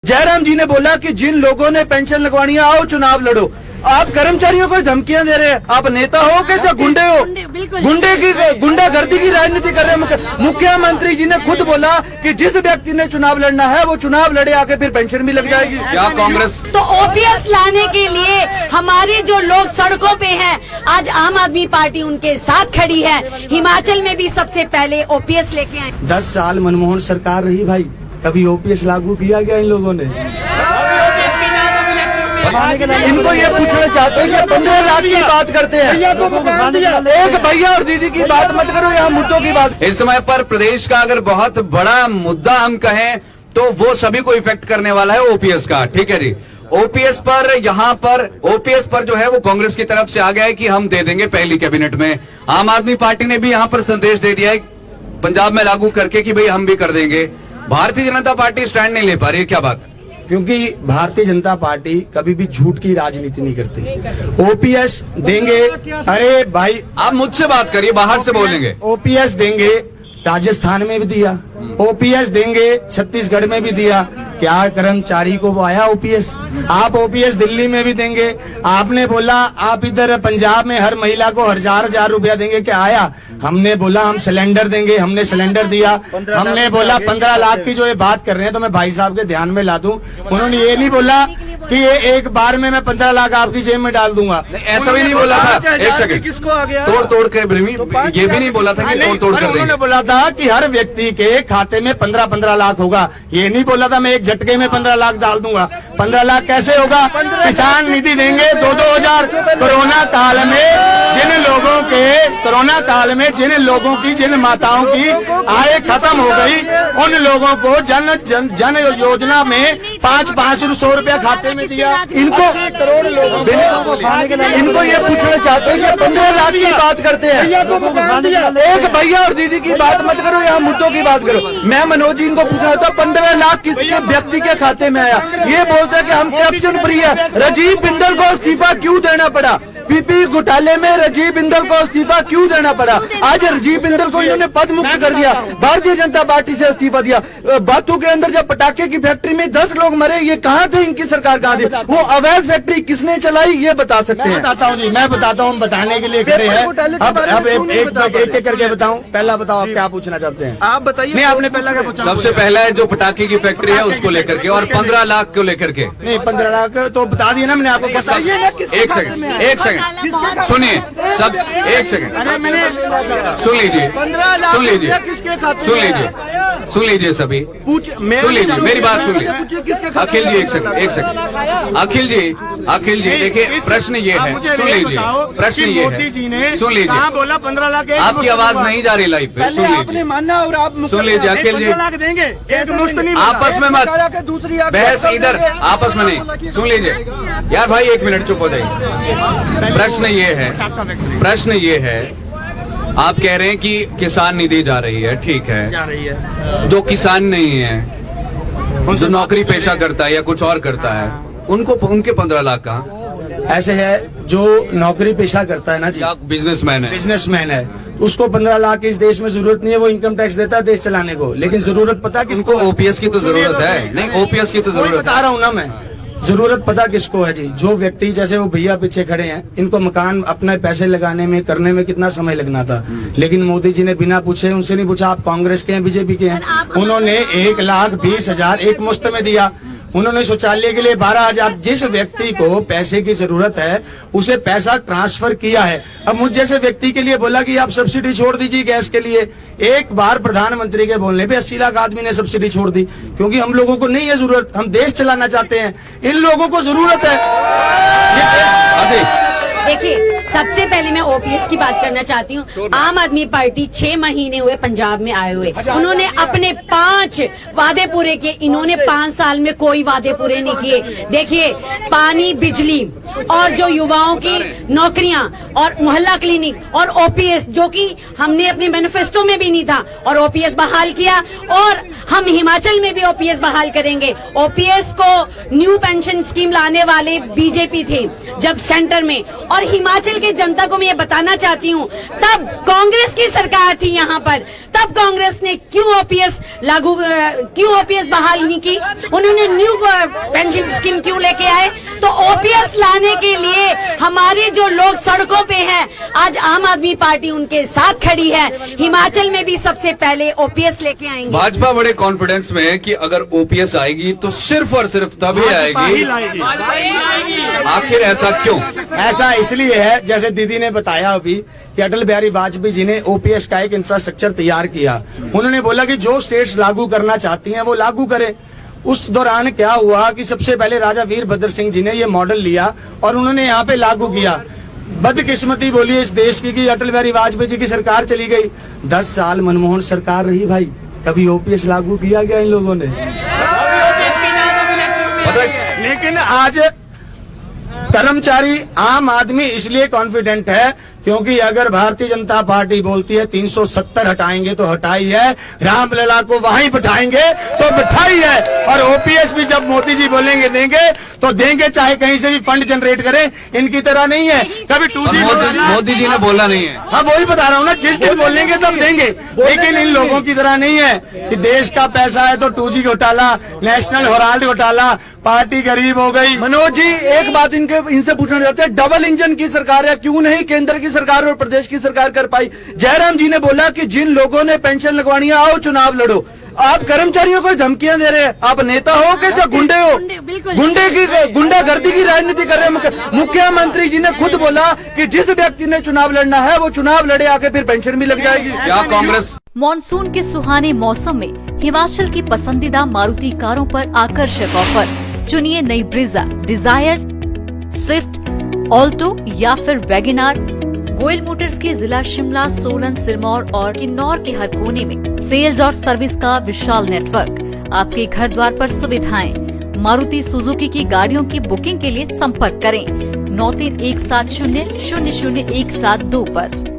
जयराम जी ने बोला कि जिन लोगों ने पेंशन लगवानी है आओ चुनाव लड़ो। आप कर्मचारियों को धमकियां दे रहे हैं। आप नेता हो कि क्या गुंडे हो? गुंडागर्दी की राजनीति कर रहे हैं। मुख्यमंत्री जी ने खुद बोला कि जिस व्यक्ति ने चुनाव लड़ना है वो चुनाव लड़े, आके फिर पेंशन भी लग जाएगी। क्या कांग्रेस तो ओपीएस लाने के लिए हमारे जो लोग सड़कों पे हैं, आज आम आदमी पार्टी उनके साथ खड़ी है। हिमाचल में भी सबसे पहले ओपीएस लेके आए। 10 साल मनमोहन सरकार रही भाई, कभी ओपीएस लागू किया गया इन लोगों ने? इनको ये पूछना चाहते हैं कि 15 लाख की बात करते हैं, एक भैया और दीदी की बात मत करो, यहाँ मुद्दों की बात। इस समय पर प्रदेश का अगर बहुत बड़ा मुद्दा हम कहें तो वो सभी को इफेक्ट करने वाला है ओपीएस का। ठीक है जी, ओपीएस पर यहाँ पर ओपीएस पर जो है वो कांग्रेस की तरफ से आ गया है कि हम दे देंगे पहली कैबिनेट में। आम आदमी पार्टी ने भी यहाँ पर संदेश दे दिया है पंजाब में लागू करके कि भाई हम भी कर देंगे। भारतीय जनता पार्टी स्टैंड नहीं ले पा रही है, क्या बात है? क्योंकि भारतीय जनता पार्टी कभी भी झूठ की राजनीति नहीं करती। ओपीएस देंगे, अरे भाई आप मुझसे बात करिए, बाहर से बोलेंगे। ओपीएस देंगे, राजस्थान में भी दिया, ओपीएस देंगे छत्तीसगढ़ में भी दिया। क्या कर्मचारी को वो आया ओपीएस? आप ओपीएस दिल्ली में भी देंगे। आपने बोला आप इधर पंजाब में हर महिला को 1000 रुपया देंगे, क्या आया? हमने बोला हम सिलेंडर देंगे, हमने सिलेंडर दिया। हमने बोला 15 लाख की जो ये बात कर रहे हैं तो मैं भाई साहब के ध्यान में ला दूं। उन्होंने ये नहीं बोला कि ये एक बार में मैं 15 लाख आपकी जेब में डाल दूंगा। ऐसा भी नहीं बोला था। एक सेकंड, किसको आ गया? तोड़ कर ये भी नहीं बोला था कि तोड़ कर देंगे। उन्होंने बोला था कि हर व्यक्ति के खाते में 15 लाख होगा। ये नहीं बोला था मैं एक झटके में 15 लाख डाल दूंगा। 15 लाख कैसे होगा? किसान निधि देंगे 2-2 हजार। कोरोना काल में जिन लोगों की जिन माताओं की आय खत्म हो गई, उन लोगों को जन योजना में 500 रुपया खाते में दिया। इनको करोड़ लोगों इनको ये पूछना चाहते हैं कि 15 लाख की बात करते हैं, एक भैया और दीदी की बात मत करो, यहाँ मुद्दों की बात करो। मैं मनोज जी इनको पूछना था 15 लाख किसके व्यक्ति के खाते में आया? ये बोलते हैं कि हम करप्शन फ्री है। राजीव बिंदल को इस्तीफा क्यों देना पड़ा? पीपी घोटाले में राजीव बिंदल को इस्तीफा क्यों देना पड़ा? आज राजीव बिंदल को इन्होंने पद मुक्त कर दिया, भारतीय जनता पार्टी से इस्तीफा दिया। बातों के अंदर जब पटाखे की फैक्ट्री में 10 लोग मरे, ये कहाँ थे? इनकी सरकार कहाँ थी? वो अवैध फैक्ट्री किसने चलाई ये बता सकते हैं? बताता हूँ जी, मैं बताता हूँ, बताने के लिए खड़े हैं। अब एक करके बताऊँ। पहला बताओ आप क्या पूछना चाहते हैं? आप बताइए। नहीं, आपने पहला क्या पूछा? सबसे पहला है जो पटाखे की फैक्ट्री है उसको लेकर के, और 15 लाख को लेकर के। नहीं, 15 लाख तो बता दिया ना मैंने आपको। एक सेकंड सुनिए सब, एक सेकंड सुन लीजिए, सुन लीजिए सभी, सुन लीजिए मेरी बात, सुन लीजिए। अखिल जी एक सेकंड, अखिल जी देखिए, प्रश्न ये है, सुन लीजिए, प्रश्न ये है, सुन लीजिए। बोला 15 लाख आपकी आवाज नहीं जा रही लाइव पे, सुन लीजिए, मानना और आप सुन लीजिए। अखिल जी देंगे, एक मुश्त नहीं, आपस में मत, दूसरी बहस इधर आपस में नहीं। सुन लीजिए यार भाई, 1 मिनट चुप हो जाइए। प्रश्न ये है, आप कह रहे हैं कि किसान निधि जा रही है, ठीक है, जा रही है। जो किसान नहीं है, जो नौकरी पेशा करता है या कुछ और करता है, उनको उनके 15 लाख कहाँ? ऐसे है जो नौकरी पेशा करता है ना जी, बिजनेसमैन है, उसको 15 लाख की इस देश में जरूरत नहीं है। वो इनकम टैक्स देता है देश चलाने को, लेकिन जरूरत पता किसको? ओपीएस की तो जरूरत है। नहीं, ओपीएस की तो जरूरत बता रहा हूँ ना मैं, जरूरत पता किसको है जी? जो व्यक्ति, जैसे वो भैया पीछे खड़े हैं, इनको मकान अपने पैसे लगाने में करने में कितना समय लगना था, लेकिन मोदी जी ने बिना पूछे, उनसे नहीं पूछा आप कांग्रेस के हैं बीजेपी के हैं, उन्होंने 1,20,000 एक मुश्त में दिया। उन्होंने शौचालय के लिए 12,000। जिस व्यक्ति को पैसे की जरूरत है उसे पैसा ट्रांसफर किया है। अब मुझ जैसे व्यक्ति के लिए बोला कि आप सब्सिडी छोड़ दीजिए गैस के लिए। एक बार प्रधानमंत्री के बोलने पे 80 लाख आदमी ने सब्सिडी छोड़ दी, क्योंकि हम लोगों को नहीं है जरूरत, हम देश चलाना चाहते हैं, इन लोगों को जरूरत है। देखिए, सबसे पहले मैं ओपीएस की बात करना चाहती हूँ। आम आदमी पार्टी 6 महीने हुए पंजाब में आए हुए, उन्होंने अपने 5 वादे पूरे किए। इन्होंने 5 साल में कोई वादे पूरे नहीं किए। देखिए, पानी, बिजली और जो युवाओं की नौकरियां और मोहल्ला क्लिनिक और ओपीएस, जो कि हमने अपने मैनिफेस्टो में भी नहीं था, और ओपीएस बहाल किया, और हम हिमाचल में भी ओपीएस बहाल करेंगे। ओपीएस को न्यू पेंशन स्कीम लाने वाले बीजेपी थे जब सेंटर में, और हिमाचल की जनता को मैं ये बताना चाहती हूँ, तब कांग्रेस की सरकार थी यहाँ पर, तब कांग्रेस ने क्यों ओपीएस बहाल नहीं की? उन्होंने न्यू पेंशन स्कीम क्यों लेके आए? तो ओपीएस लाने के लिए हमारे जो लोग सड़कों पे हैं, आज आम आदमी पार्टी उनके साथ खड़ी है। हिमाचल में भी सबसे पहले ओपीएस लेके आएंगे। भाजपा बड़े कॉन्फिडेंस में है कि अगर ओपीएस आएगी तो सिर्फ और सिर्फ तभी आएगी। आखिर ऐसा क्यों? ऐसा इसलिए है, जैसे दीदी ने बताया अभी कि अटल बिहारी वाजपेयी जी ने ओपीएस का एक इंफ्रास्ट्रक्चर तैयार किया। उन्होंने बोला कि जो स्टेट्स लागू करना चाहती हैं वो लागू करें। उस दौरान क्या हुआ कि सबसे पहले राजा वीरभद्र सिंह जी ने ये मॉडल लिया और उन्होंने यहाँ पे लागू किया। बदकिस्मती बोलिए इस देश की कि अटल बिहारी वाजपेयी जी की सरकार चली गई, 10 साल मनमोहन सरकार रही भाई, कभी ओपीएस लागू किया गया इन लोगों ने? लेकिन आज कर्मचारी आम आदमी इसलिए कॉन्फिडेंट है क्योंकि अगर भारतीय जनता पार्टी बोलती है 370 हटाएंगे तो हटाई है, रामलला को वहीं बिठाएंगे तो बिठाई है, और ओपीएस भी जब मोदी जी बोलेंगे देंगे तो देंगे, चाहे कहीं से भी फंड जनरेट करें। इनकी तरह नहीं है कभी 2G। मोदी जी ने बोला नहीं है। हाँ वही बता रहा हूँ ना, जिस दिन बोलेंगे तब देंगे, लेकिन इन लोगों की तरह नहीं है कि देश का पैसा है तो 2G घोटाला, नेशनल हेराल्ड घोटाला, पार्टी गरीब हो गई। मनोज जी एक बात इनसे पूछना चाहते हैं, डबल इंजन की सरकार है, क्यों नहीं केंद्र की सरकार और प्रदेश की सरकार कर पाई? जयराम जी ने बोला कि जिन लोगों ने पेंशन लगवानी है आओ चुनाव लड़ो। आप कर्मचारियों को धमकियां दे रहे हैं, आप नेता हो कि जो गुंडे हो? गुंडागर्दी की राजनीति कर रहे हैं। मुख्यमंत्री जी ने खुद बोला कि जिस व्यक्ति ने चुनाव लड़ना है वो चुनाव लड़े, आके फिर पेंशन भी लग जाएगी। क्या कांग्रेस मॉनसून के सुहाने मौसम में हिमाचल की पसंदीदा मारुति कारों पर आकर्षक ऑफर। चुनिए नई ब्रीजा, डिजायर, स्विफ्ट, ऑल्टो या फिर वैगनार। गोयल मोटर्स के जिला शिमला, सोलन, सिरमौर और किन्नौर के हर कोने में सेल्स और सर्विस का विशाल नेटवर्क। आपके घर द्वार पर सुविधाएं। मारुति सुजुकी की गाड़ियों की बुकिंग के लिए संपर्क करें 9317000172 पर।